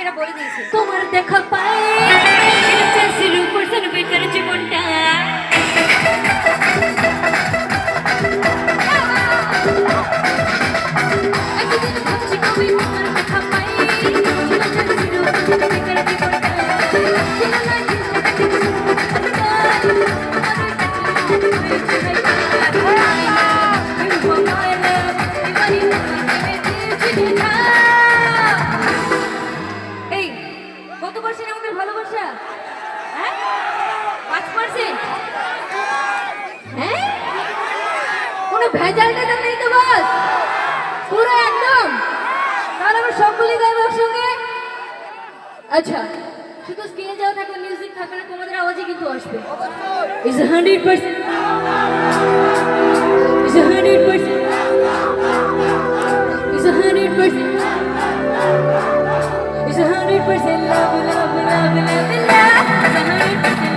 এরা বলে দিয়েছে। তোমার দেখা পায় চাষির উপর যেন বেকার জীবনটা। একদিন ভাবছি কবে তোমার দেখা পাই, চাষির উপর যেন বেকার জীবনটা। এই কত পার্সেন্ট আমাদের ভালোবাসা? হ্যাঁ 5%? হ্যাঁ কোনো ভেজালটা তো নেই তো বস, পুরো একদম। তাহলে আমরা সকলেই গাইব একসঙ্গে। আচ্ছা শুধু স্ক্রিনে যাওয়া থাকলে মিউজিক থাকলে না, তোমাদের আওয়াজই কিন্তু আসবে। It's 100%. It's 100%. It's 100%. It's 100% love, love, love, love, love. It's 100%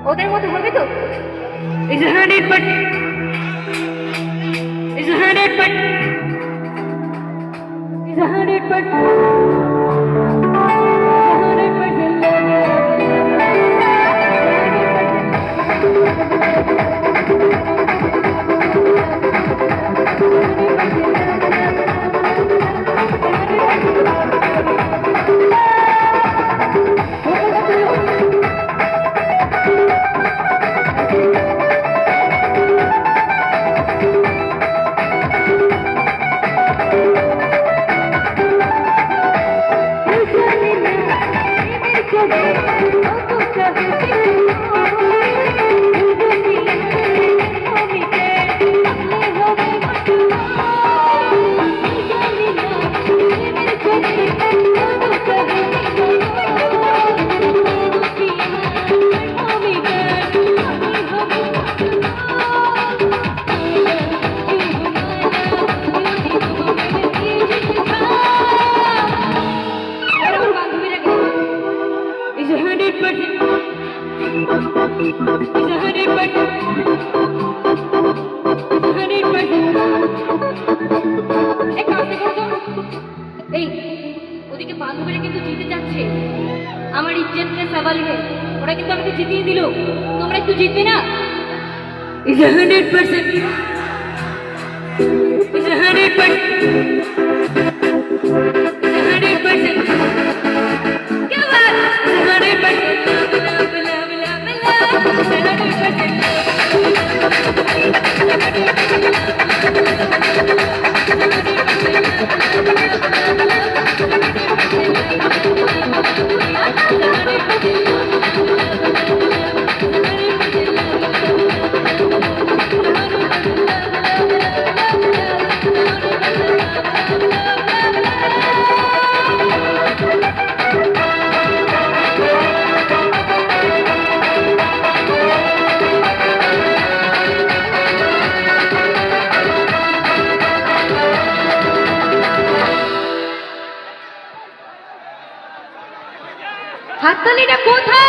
ওদের মতো হবে তো? It's 100%. It's 100%. It's 100%. It's 100%. It's 100%. It's 100%. এক কাজ করো তো। এই ওদিকে বান্ধবীরা কিন্তু জিতে যাচ্ছে, আমার ইজ্জতকে সওয়াল হে, ওরা কিন্তু আমাকে জিতিয়ে দিল, তোমরা একটু জিতবে না? It's 100%. It's 100%. It's 100%. क्या बात? It's 100%. Love, love, love, love. It's 100%. হাততালিটা কোথায়?